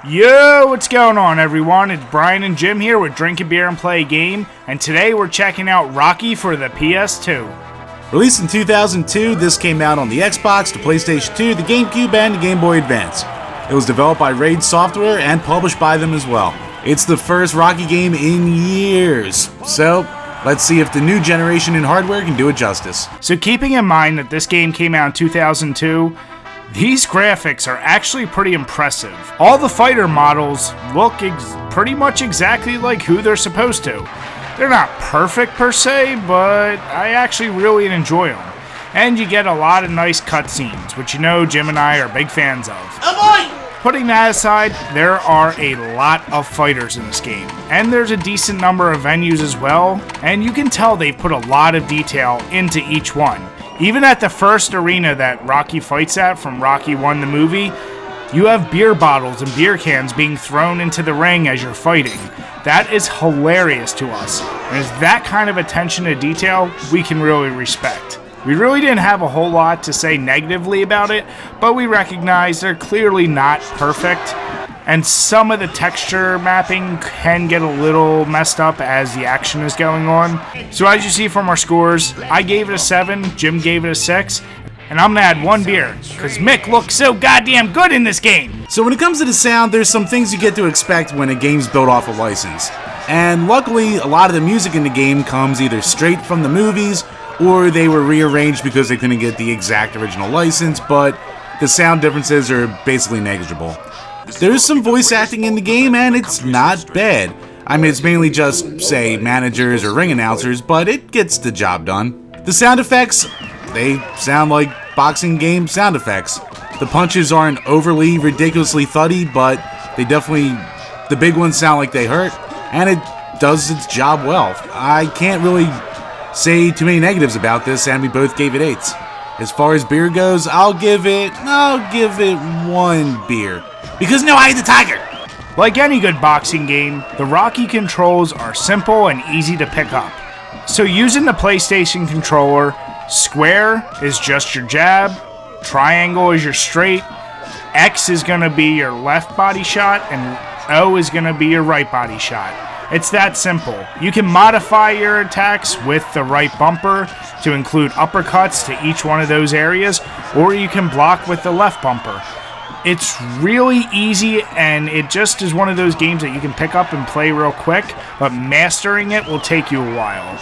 Yo, what's going on everyone? It's Brian and Jim here with DrinkABeerandPlayAGame, and today we're checking out Rocky for the PS2. Released in 2002, this came out on the Xbox, the PlayStation 2, the GameCube, and the Game Boy Advance. It was developed by Raid Software and published by them as well. It's the first Rocky game in years, so let's see if the new generation in hardware can do it justice. So keeping in mind that this game came out in 2002, these graphics are actually pretty impressive. All the fighter models look pretty much exactly like who they're supposed to. They're not perfect per se, but I actually really enjoy them. And you get a lot of nice cutscenes, which you know Jim and I are big fans of. Oh boy! Putting that aside, there are a lot of fighters in this game, and there's a decent number of venues as well, and you can tell they've put a lot of detail into each one. Even at the first arena that Rocky fights at from Rocky 1 the movie, you have beer bottles and beer cans being thrown into the ring as you're fighting. That is hilarious to us, and it's that kind of attention to detail we can really respect. We really didn't have a whole lot to say negatively about it, but we recognize they're clearly not perfect, and some of the texture mapping can get a little messed up as the action is going on. So as you see from our scores, I gave it a 7, Jim gave it a 6, and I'm gonna add 1 beer, because Mick looks so goddamn good in this game! So when it comes to the sound, there's some things you get to expect when a game's built off a license. And luckily, a lot of the music in the game comes either straight from the movies, or they were rearranged because they couldn't get the exact original license, but the sound differences are basically negligible. There's some voice acting in the game, and it's not bad. I mean, it's mainly just, say, managers or ring announcers, but it gets the job done. The sound effects, they sound like boxing game sound effects. The punches aren't overly ridiculously thuddy, but they definitely, the big ones sound like they hurt, and it does its job well. I can't really say too many negatives about this, and we both gave it 8s. As far as beer goes, I'll give it 1 beer. Because no, I ate the tiger! Like any good boxing game, the Rocky controls are simple and easy to pick up. So using the PlayStation controller, square is just your jab, triangle is your straight, X is going to be your left body shot, and O is going to be your right body shot. It's that simple. You can modify your attacks with the right bumper to include uppercuts to each one of those areas, or you can block with the left bumper. It's really easy, and it just is one of those games that you can pick up and play real quick, but mastering it will take you a while.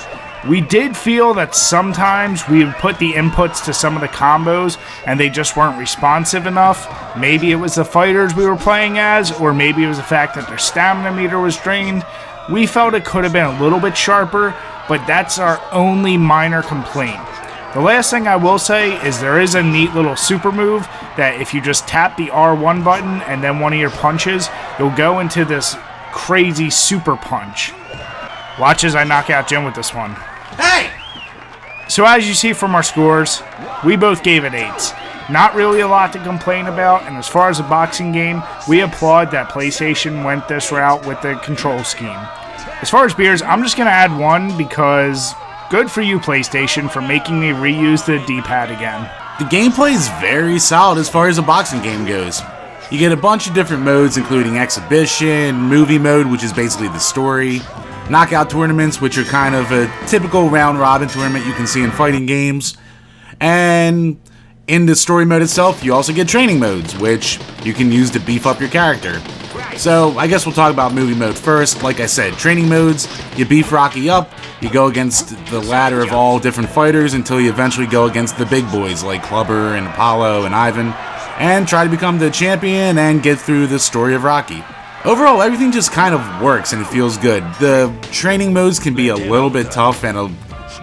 We did feel that sometimes we would put the inputs to some of the combos and they just weren't responsive enough. Maybe it was the fighters we were playing as, or maybe it was the fact that their stamina meter was drained. We felt it could have been a little bit sharper, but that's our only minor complaint. The last thing I will say is there is a neat little super move that if you just tap the R1 button and then one of your punches, you'll go into this crazy super punch. Watch as I knock out Jim with this one. Hey! So as you see from our scores, we both gave it 8s. Not really a lot to complain about, and as far as a boxing game, we applaud that PlayStation went this route with the control scheme. As far as beers, I'm just going to add 1 because good for you, PlayStation, for making me reuse the D-pad again. The gameplay is very solid as far as a boxing game goes. You get a bunch of different modes, including exhibition, movie mode, which is basically the story, knockout tournaments, which are kind of a typical round-robin tournament you can see in fighting games, and in the story mode itself, you also get training modes, which you can use to beef up your character. So, I guess we'll talk about movie mode first. Like I said, training modes, you beef Rocky up, you go against the ladder of all different fighters until you eventually go against the big boys like Clubber and Apollo and Ivan, and try to become the champion and get through the story of Rocky. Overall, everything just kind of works and it feels good. The training modes can be a little bit tough and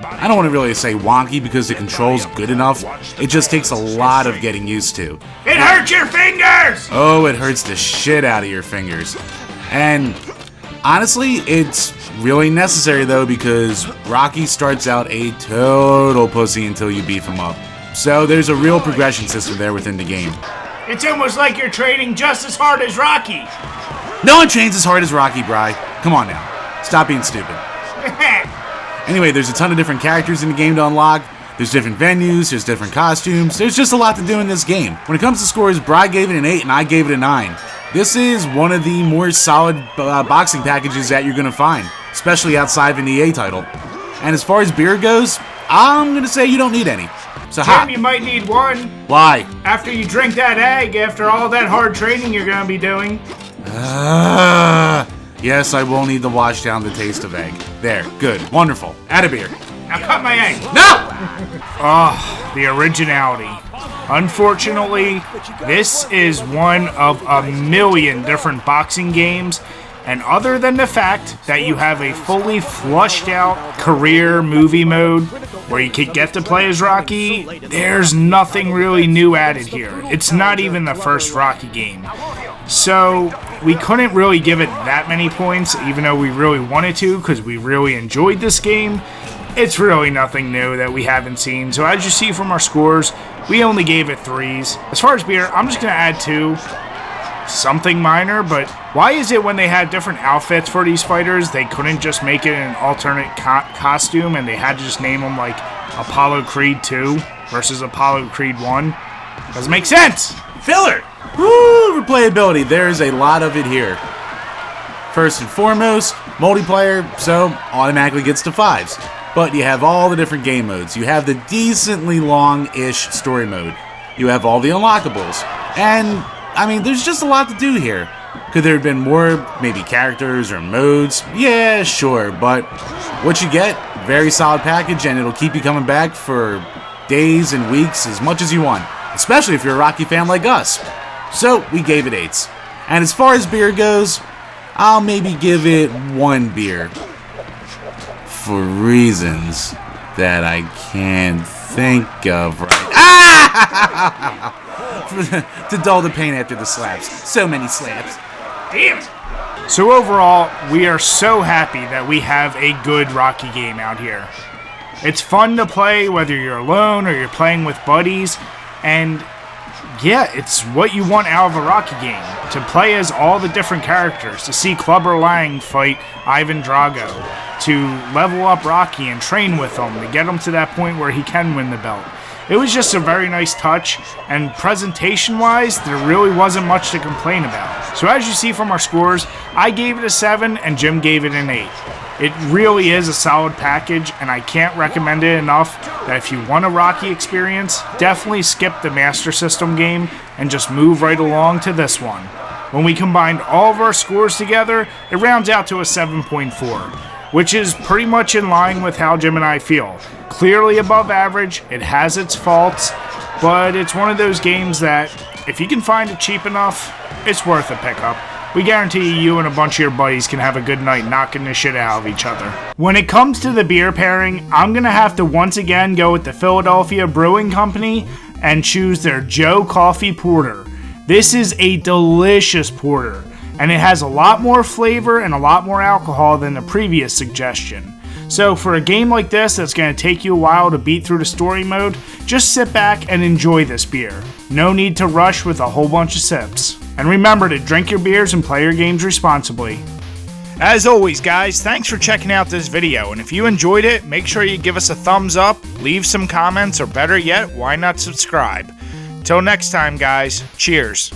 I don't want to really say wonky because the control's good enough. It just takes a lot of getting used to. It hurts your fingers! Oh, it hurts the shit out of your fingers. And honestly, it's really necessary though because Rocky starts out a total pussy until you beef him up. So there's a real progression system there within the game. It's almost like you're training just as hard as Rocky. No one trains as hard as Rocky, Bri. Come on now. Stop being stupid. Anyway, there's a ton of different characters in the game to unlock. There's different venues, there's different costumes, there's just a lot to do in this game. When it comes to scores, Brad gave it an 8 and I gave it a 9. This is one of the more solid boxing packages that you're going to find, especially outside of an EA title. And as far as beer goes, I'm going to say you don't need any. So Jim, you might need one. Why? After you drink that egg, after all that hard training you're going to be doing. Yes, I will need to wash down the taste of egg. There, good, wonderful. Add a beer. Now cut my egg. No! Oh, the originality. Unfortunately, this is one of a million different boxing games, and other than the fact that you have a fully flushed out career movie mode where you could get to play as Rocky, there's nothing really new added here. It's not even the first Rocky game. So we couldn't really give it that many points, even though we really wanted to, because we really enjoyed this game. It's really nothing new that we haven't seen. So as you see from our scores, we only gave it 3s. As far as beer, I'm just going to add 2. Something minor, but why is it when they had different outfits for these fighters, they couldn't just make it an alternate costume and they had to just name them like Apollo Creed 2 versus Apollo Creed 1? Doesn't make sense. Filler. Woo, replayability, there's a lot of it here. First and foremost, multiplayer, so automatically gets to 5s. But you have all the different game modes. You have the decently long-ish story mode. You have all the unlockables. And, I mean, there's just a lot to do here. Could there have been more, maybe characters or modes? Yeah, sure, but what you get, very solid package, and it'll keep you coming back for days and weeks as much as you want. Especially if you're a Rocky fan like us. So, we gave it 8s. And as far as beer goes, I'll maybe give it 1 beer. For reasons that I can't think of right. To dull the pain after the slaps. So many slaps. Damn it! So overall, we are so happy that we have a good Rocky game out here. It's fun to play whether you're alone or you're playing with buddies, and yeah, it's what you want out of a Rocky game. To play as all the different characters, to see Clubber Lang fight Ivan Drago, to level up Rocky and train with him, to get him to that point where he can win the belt. It was just a very nice touch, and presentation-wise, there really wasn't much to complain about. So as you see from our scores, I gave it a 7 and Jim gave it an 8. It really is a solid package, and I can't recommend it enough that if you want a Rocky experience, definitely skip the Master System game and just move right along to this one. When we combined all of our scores together, it rounds out to a 7.4, which is pretty much in line with how Jim and I feel. Clearly above average, it has its faults, but it's one of those games that, if you can find it cheap enough, it's worth a pickup. We guarantee you and a bunch of your buddies can have a good night knocking the shit out of each other. When it comes to the beer pairing, I'm going to have to once again go with the Philadelphia Brewing Company and choose their Joe Coffee Porter. This is a delicious porter, and it has a lot more flavor and a lot more alcohol than the previous suggestion. So for a game like this that's going to take you a while to beat through the story mode, just sit back and enjoy this beer. No need to rush with a whole bunch of sips. And remember to drink your beers and play your games responsibly. As always guys, thanks for checking out this video, and if you enjoyed it, make sure you give us a thumbs up, leave some comments, or better yet, why not subscribe? Till next time guys, cheers.